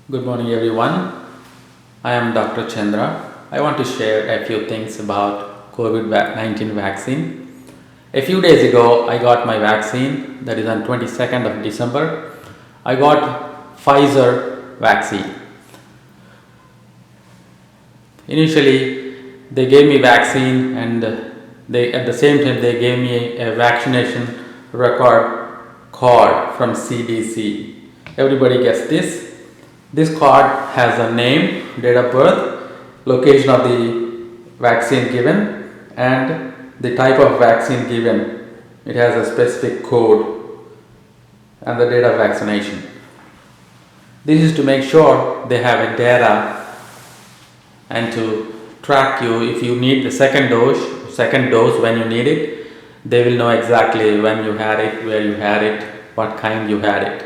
Good morning, everyone. I am Dr. Chandra. I want to share a few things about COVID-19 vaccine. A few days ago, I got my vaccine, that is on 22nd of December. I got Pfizer vaccine. Initially, they gave me vaccine and at the same time they gave me a vaccination record card from CDC. Everybody gets this. This card has a name, date of birth, location of the vaccine given, and the type of vaccine given. It has a specific code and the date of vaccination. This is to make sure they have a data and to track you if you need the second dose when you need it. They will know exactly when you had it, where you had it, what kind you had it.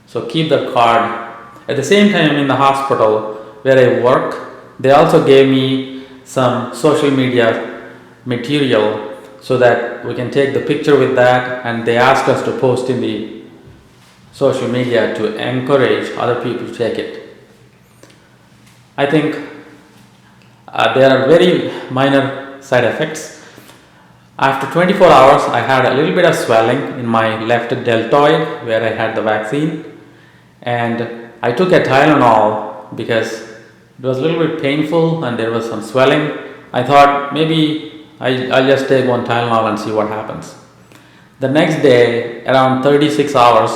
So keep the card. At the same time, in the hospital where I work, they also gave me some social media material so that we can take the picture with that, and they asked us to post in the social media to encourage other people to take it. I think there are very minor side effects. After 24 hours, I had a little bit of swelling in my left deltoid where I had the vaccine, and I took a Tylenol because it was a little bit painful and there was some swelling. I thought maybe I'll just take one Tylenol and see what happens. The next day, around 36 hours,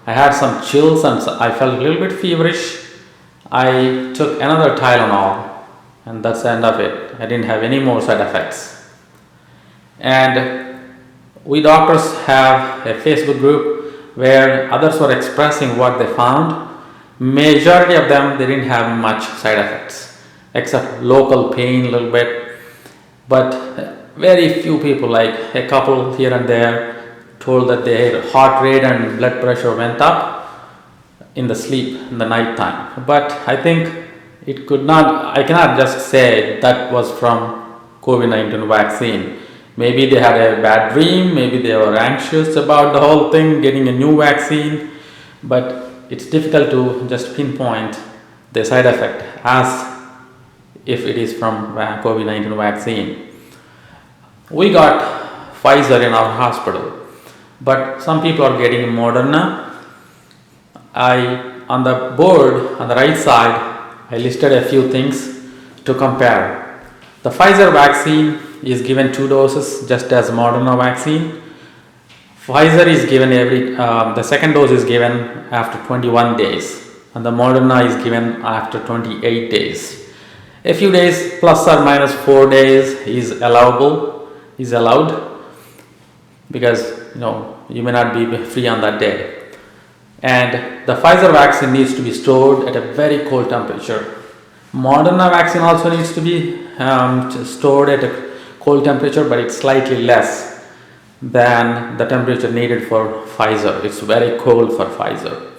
I had some chills and I felt a little bit feverish. I took another Tylenol and that's the end of it. I didn't have any more side effects. And we doctors have a Facebook group where others were expressing what they found. Majority of them, they didn't have much side effects except local pain a little bit, but very few people, like a couple here and there, told that their heart rate and blood pressure went up in the sleep in the night time. But I think I cannot just say that was from COVID-19 vaccine. Maybe they had a bad dream, maybe they were anxious about the whole thing, getting a new vaccine, but it's difficult to just pinpoint the side effect as if it is from COVID-19 vaccine. We got Pfizer in our hospital, but some people are getting Moderna. On the board on the right side, I listed a few things to compare. The Pfizer vaccine is given 2 doses just as Moderna vaccine. Pfizer is given the second dose is given after 21 days and the Moderna is given after 28 days. A few days plus or minus 4 days is allowed because you may not be free on that day. And the Pfizer vaccine needs to be stored at a very cold temperature. Moderna vaccine also needs to be stored at a cold temperature, but it's slightly less than the temperature needed for Pfizer. It's very cold for Pfizer.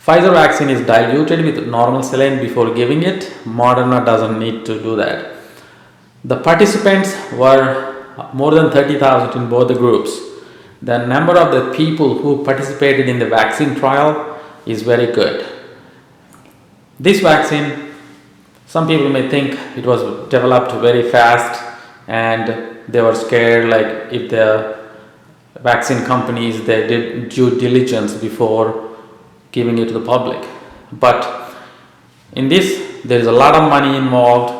Pfizer vaccine is diluted with normal saline before giving it. Moderna doesn't need to do that. The participants were more than 30,000 in both the groups. The number of the people who participated in the vaccine trial is very good. This vaccine, some people may think it was developed very fast and they were scared, like if the vaccine companies, they did due diligence before giving it to the public. But in this, there is a lot of money involved.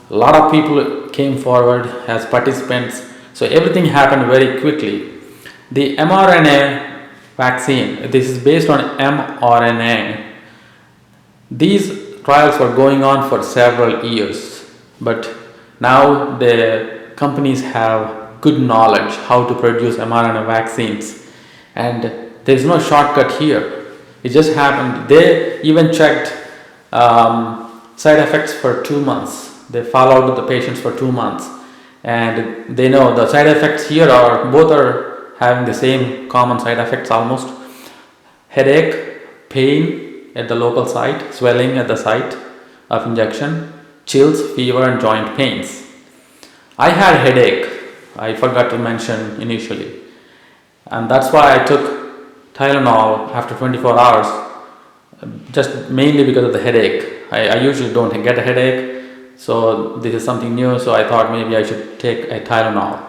A lot of people came forward as participants. So everything happened very quickly. The mRNA vaccine, this is based on mRNA. These trials were going on for several years, but now the companies have good knowledge how to produce mRNA vaccines, and there is no shortcut here. It just happened. They even checked side effects for 2 months. They followed the patients for 2 months, and they know the side effects here both are having the same common side effects almost: headache, pain at the local site, swelling at the site of injection, chills, fever, and joint pains. I had headache. I forgot to mention initially, and that's why I took Tylenol after 24 hours just mainly because of the headache. I usually don't get a headache, so this is something new, so I thought maybe I should take a Tylenol.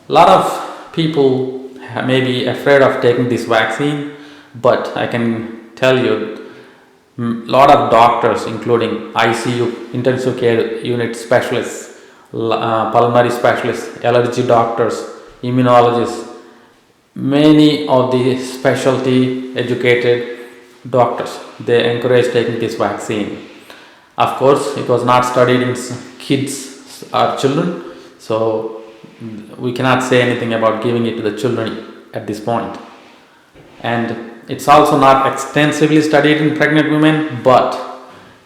A lot of people may be afraid of taking this vaccine, but I can tell you, a lot of doctors, including ICU, intensive care unit specialists, pulmonary specialists, allergy doctors, immunologists, many of the specialty educated doctors, they encourage taking this vaccine. Of course, it was not studied in kids or children, so we cannot say anything about giving it to the children at this point. And it's also not extensively studied in pregnant women, but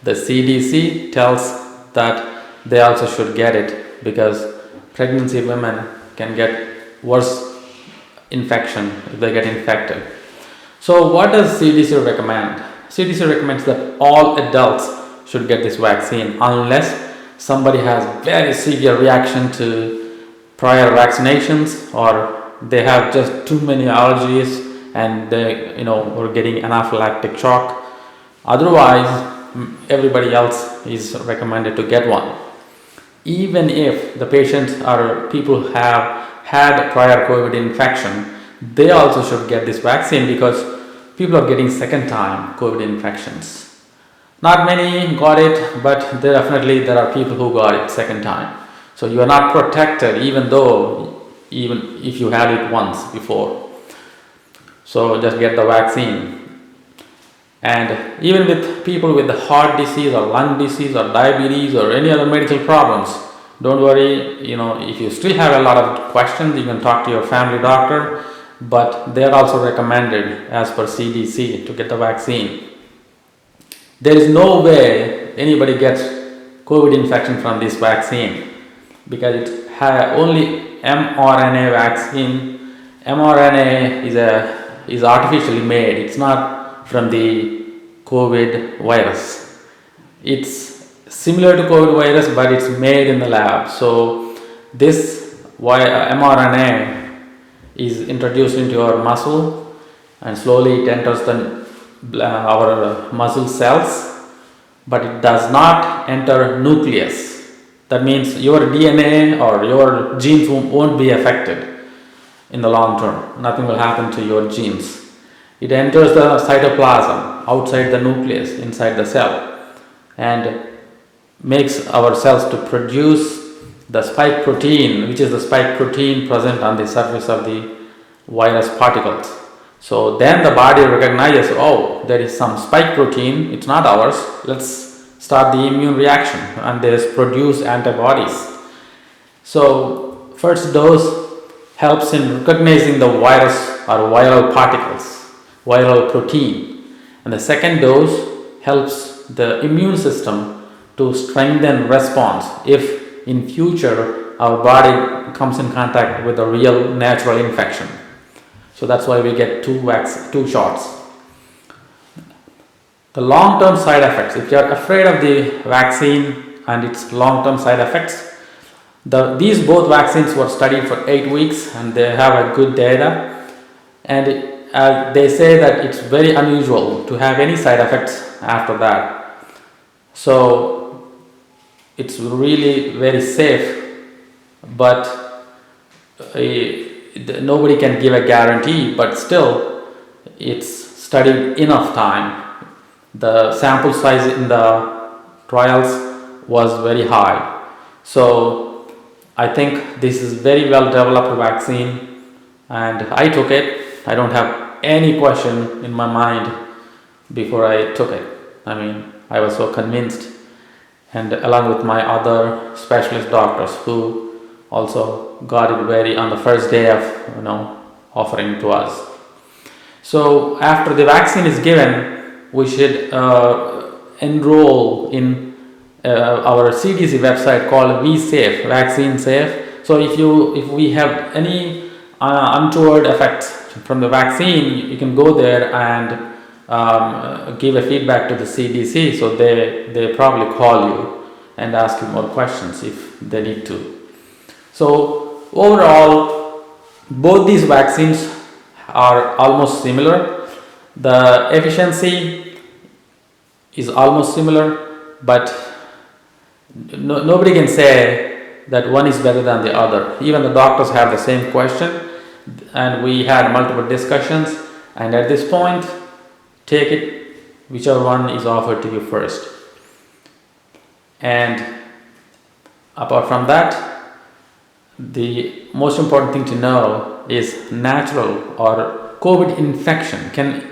the CDC tells that they also should get it because pregnancy women can get worse infection if they get infected. So what does CDC recommend? CDC recommends that all adults should get this vaccine unless somebody has very severe reaction to prior vaccinations, or they have just too many allergies and they were getting anaphylactic shock. Otherwise, everybody else is recommended to get one. Even if the patients or people have had prior COVID infection, they also should get this vaccine because people are getting second time COVID infections. Not many got it, but there are people who got it second time. So you are not protected even if you had it once before. So just get the vaccine. And even with people with the heart disease or lung disease or diabetes or any other medical problems, don't worry, if you still have a lot of questions, you can talk to your family doctor, but they are also recommended as per CDC to get the vaccine. There is no way anybody gets COVID infection from this vaccine because it has only mRNA vaccine. mRNA is artificially made. It's not from the COVID virus. It's similar to COVID virus, but it's made in the lab. So this mRNA is introduced into our muscle, and slowly it enters our muscle cells, but it does not enter nucleus. That means your DNA or your genes won't be affected in the long term. Nothing will happen to your genes. It enters the cytoplasm outside the nucleus, inside the cell, and makes our cells to produce the spike protein, which is the spike protein present on the surface of the virus particles. So then the body recognizes, oh, there is some spike protein, it's not ours, let's start the immune reaction, and they produce antibodies. So first dose helps in recognizing the virus or viral particles, viral protein, and the second dose helps the immune system to strengthen response if in future our body comes in contact with a real natural infection. So that's why we get two shots. The long-term side effects, if you are afraid of the vaccine and its long-term side effects, these both vaccines were studied for 8 weeks and they have a good data, and they say that it's very unusual to have any side effects after that. So it's really very safe, but nobody can give a guarantee, but still it's studied enough time. The sample size in the trials was very high. So I think this is very well developed vaccine, and I took it. I don't have any question in my mind before I took it. I was so convinced, and along with my other specialist doctors who also got it on the first day of offering to us. So after the vaccine is given, we should enroll in our CDC website called VSafe, Vaccine Safe. So if we have any untoward effects from the vaccine, you can go there and give a feedback to the CDC. So they probably call you and ask you more questions if they need to. So overall, both these vaccines are almost similar. The efficiency is almost similar, but nobody can say that one is better than the other. Even the doctors have the same question, and we had multiple discussions, and at this point, take it whichever one is offered to you first. And apart from that, the most important thing to know is natural or COVID infection can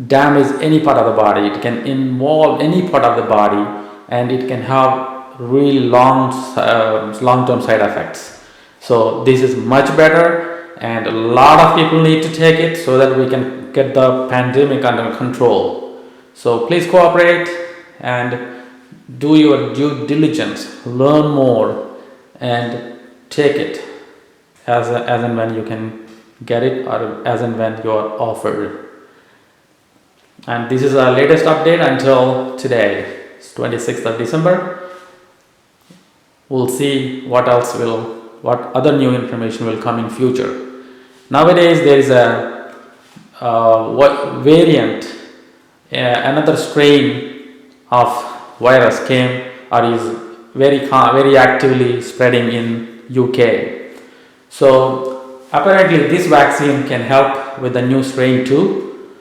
damage any part of the body. It can involve any part of the body, and it can have really long-term side effects. So this is much better, and a lot of people need to take it so that we can get the pandemic under control. So please cooperate and do your due diligence, learn more, and take it as and when you can get it, or as and when you are offered. And this is our latest update until today. It's 26th of December. We'll see what other new information will come in future. Nowadays there is a variant, another strain of virus came or is very actively spreading in UK. So apparently this vaccine can help with the new strain too.